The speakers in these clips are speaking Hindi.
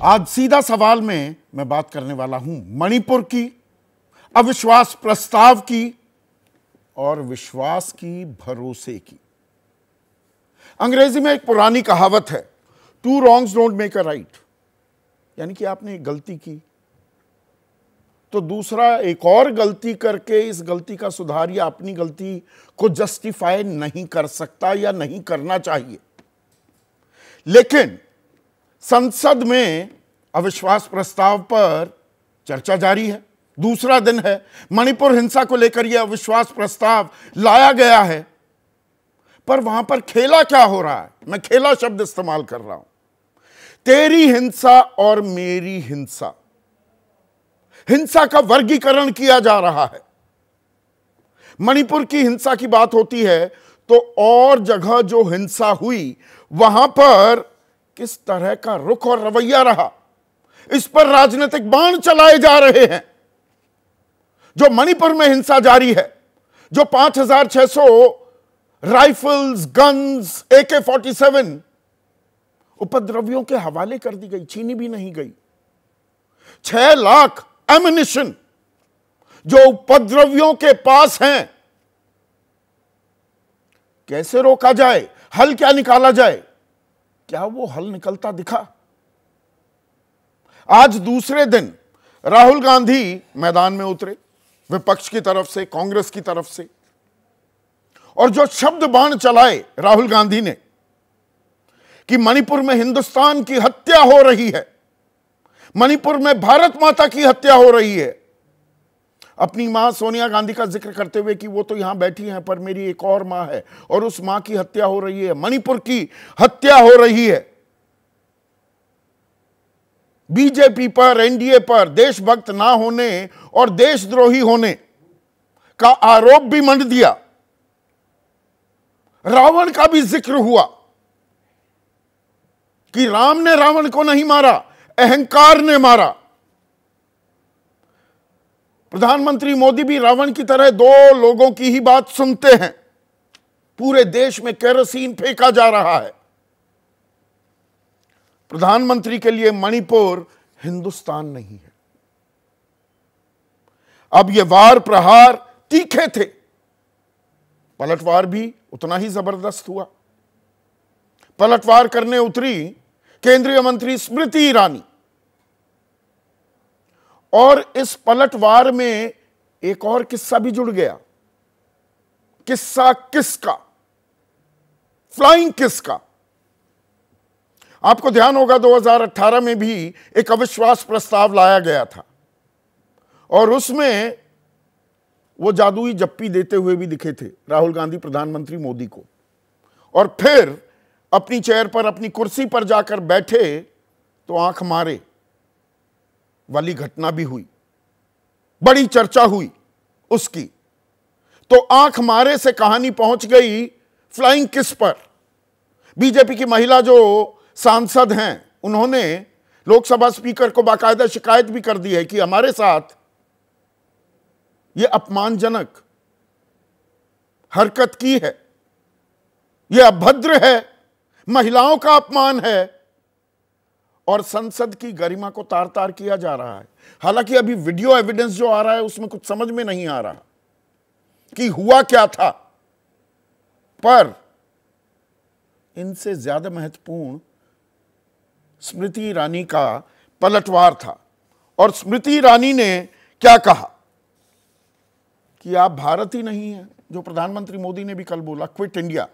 आज सीधा सवाल में मैं बात करने वाला हूं मणिपुर की, अविश्वास प्रस्ताव की और विश्वास की, भरोसे की। अंग्रेजी में एक पुरानी कहावत है, 2 wrongs don't make a right। यानी कि आपने एक गलती की तो दूसरा एक और गलती करके इस गलती का सुधार या अपनी गलती को जस्टिफाई नहीं कर सकता या नहीं करना चाहिए। लेकिन संसद में अविश्वास प्रस्ताव पर चर्चा जारी है, दूसरा दिन है। मणिपुर हिंसा को लेकर यह अविश्वास प्रस्ताव लाया गया है, पर वहां पर खेला क्या हो रहा है? मैं खेला शब्द इस्तेमाल कर रहा हूं। तेरी हिंसा और मेरी हिंसा, हिंसा का वर्गीकरण किया जा रहा है। मणिपुर की हिंसा की बात होती है तो और जगह जो हिंसा हुई वहां पर किस तरह का रुख और रवैया रहा, इस पर राजनीतिक बाण चलाए जा रहे हैं। जो मणिपुर में हिंसा जारी है, जो 5600 राइफल्स, गन्स, AK-47 उपद्रवियों के हवाले कर दी गई, छीनी भी नहीं गई। 6 लाख एमिनिशन जो उपद्रवियों के पास हैं, कैसे रोका जाए, हल क्या निकाला जाए? क्या वो हल निकलता दिखा? आज दूसरे दिन राहुल गांधी मैदान में उतरे, विपक्ष की तरफ से, कांग्रेस की तरफ से, और जो शब्द बाण चलाए राहुल गांधी ने कि मणिपुर में हिंदुस्तान की हत्या हो रही है, मणिपुर में भारत माता की हत्या हो रही है। अपनी मां सोनिया गांधी का जिक्र करते हुए कि वो तो यहां बैठी हैं, पर मेरी एक और मां है और उस मां की हत्या हो रही है, मणिपुर की हत्या हो रही है। बीजेपी पर, एनडीए पर देशभक्त ना होने और देशद्रोही होने का आरोप भी मंड दिया। रावण का भी जिक्र हुआ कि राम ने रावण को नहीं मारा, अहंकार ने मारा। प्रधानमंत्री मोदी भी रावण की तरह 2 लोगों की ही बात सुनते हैं। पूरे देश में केरोसिन फेंका जा रहा है। प्रधानमंत्री के लिए मणिपुर हिंदुस्तान नहीं है। अब ये वार प्रहार तीखे थे, पलटवार भी उतना ही जबरदस्त हुआ। पलटवार करने उतरी केंद्रीय मंत्री स्मृति ईरानी, और इस पलटवार में एक और किस्सा भी जुड़ गया। किस्सा किसका? फ्लाइंग किस का। आपको ध्यान होगा 2018 में भी एक अविश्वास प्रस्ताव लाया गया था और उसमें वो जादुई जप्पी देते हुए भी दिखे थे राहुल गांधी प्रधानमंत्री मोदी को, और फिर अपनी चेयर पर, अपनी कुर्सी पर जाकर बैठे तो आंख मारे वाली घटना भी हुई, बड़ी चर्चा हुई उसकी। तो आंख मारे से कहानी पहुंच गई फ्लाइंग किस पर। बीजेपी की महिला जो सांसद हैं, उन्होंने लोकसभा स्पीकर को बाकायदा शिकायत भी कर दी है कि हमारे साथ यह अपमानजनक हरकत की है, यह अभद्र है, महिलाओं का अपमान है और संसद की गरिमा को तार तार किया जा रहा है। हालांकि अभी वीडियो एविडेंस जो आ रहा है उसमें कुछ समझ में नहीं आ रहा कि हुआ क्या था, पर इनसे ज्यादा महत्वपूर्ण स्मृति ईरानी का पलटवार था। और स्मृति ईरानी ने क्या कहा कि आप भारत ही नहीं है, जो प्रधानमंत्री मोदी ने भी कल बोला, क्विट इंडिया।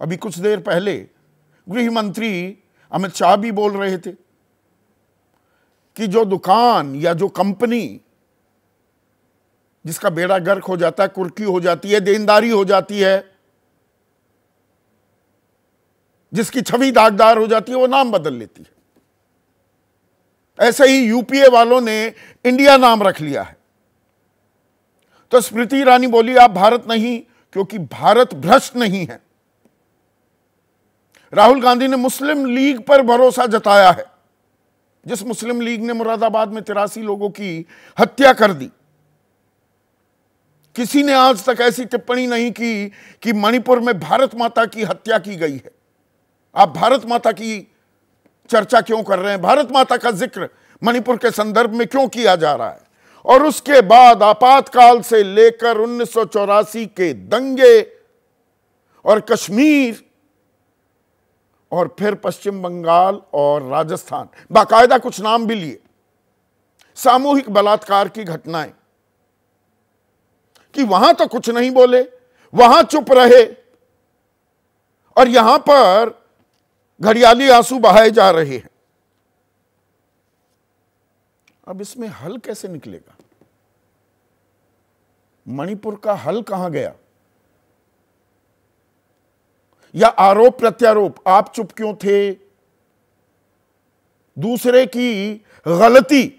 अभी कुछ देर पहले गृह मंत्री अमित शाह भी बोल रहे थे कि जो दुकान या जो कंपनी जिसका बेड़ा गर्क हो जाता है, कुर्की हो जाती है, देनदारी हो जाती है, जिसकी छवि दागदार हो जाती है, वो नाम बदल लेती है। ऐसे ही यूपीए वालों ने इंडिया नाम रख लिया है। तो स्मृति ईरानी बोली आप भारत नहीं, क्योंकि भारत भ्रष्ट नहीं है। राहुल गांधी ने मुस्लिम लीग पर भरोसा जताया है, जिस मुस्लिम लीग ने मुरादाबाद में 83 लोगों की हत्या कर दी। किसी ने आज तक ऐसी टिप्पणी नहीं की कि मणिपुर में भारत माता की हत्या की गई है। आप भारत माता की चर्चा क्यों कर रहे हैं, भारत माता का जिक्र मणिपुर के संदर्भ में क्यों किया जा रहा है, और उसके बाद आपातकाल से लेकर 1984 के दंगे और कश्मीर और फिर पश्चिम बंगाल और राजस्थान, बाकायदा कुछ नाम भी लिए, सामूहिक बलात्कार की घटनाएं, कि वहां तो कुछ नहीं बोले, वहां चुप रहे, और यहां पर घड़ियाली आंसू बहाए जा रहे हैं। अब इसमें हल कैसे निकलेगा? मणिपुर का हल कहां गया? या आरोप प्रत्यारोप, आप चुप क्यों थे, दूसरे की गलती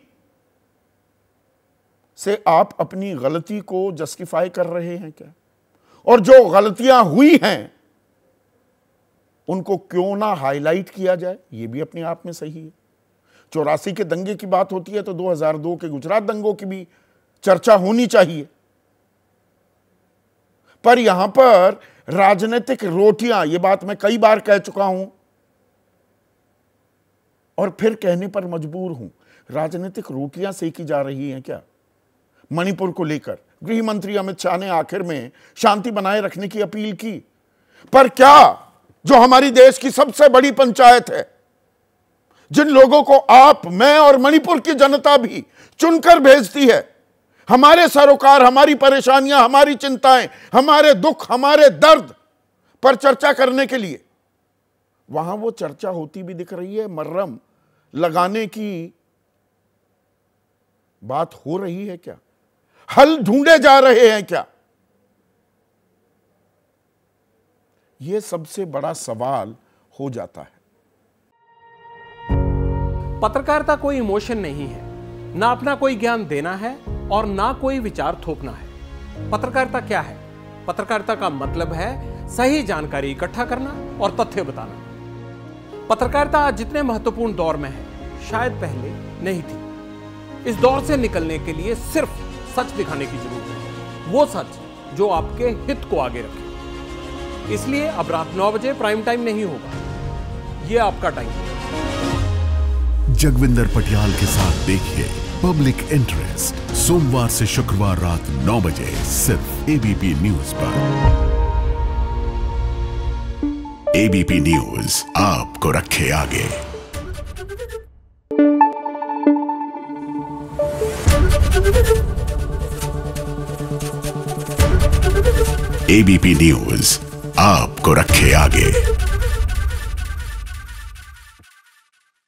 से आप अपनी गलती को जस्टिफाई कर रहे हैं क्या? और जो गलतियां हुई हैं उनको क्यों ना हाईलाइट किया जाए? यह भी अपने आप में सही है। 84 के दंगे की बात होती है तो 2002 के गुजरात दंगों की भी चर्चा होनी चाहिए। पर यहां पर राजनीतिक रोटियां, यह बात मैं कई बार कह चुका हूं और फिर कहने पर मजबूर हूं, राजनीतिक रोटियां सेकी जा रही हैं क्या मणिपुर को लेकर? गृह मंत्री अमित शाह ने आखिर में शांति बनाए रखने की अपील की, पर क्या जो हमारी देश की सबसे बड़ी पंचायत है, जिन लोगों को आप, मैं और मणिपुर की जनता भी चुनकर भेजती है, हमारे सरोकार, हमारी परेशानियां, हमारी चिंताएं, हमारे दुख, हमारे दर्द पर चर्चा करने के लिए, वहां वो चर्चा होती भी दिख रही है? मर्रम लगाने की बात हो रही है क्या? हल ढूंढे जा रहे हैं क्या? यह सबसे बड़ा सवाल हो जाता है। पत्रकारिता कोई इमोशन नहीं है, ना अपना कोई ज्ञान देना है और ना कोई विचार थोपना है। पत्रकारिता क्या है? पत्रकारिता का मतलब है सही जानकारी इकट्ठा करना और तथ्य बताना। पत्रकारिता आज जितने महत्वपूर्ण दौर में है, शायद पहले नहीं थी। इस दौर से निकलने के लिए सिर्फ सच दिखाने की जरूरत है, वो सच जो आपके हित को आगे रखे। इसलिए अब रात 9 बजे प्राइम टाइम नहीं होगा, ये आपका टाइम है। जगविंदर पटियाल के साथ देखिए पब्लिक इंटरेस्ट, सोमवार से शुक्रवार रात 9 बजे सिर्फ एबीपी न्यूज पर। एबीपी न्यूज आपको रखे आगे। एबीपी न्यूज आपको रखे आगे।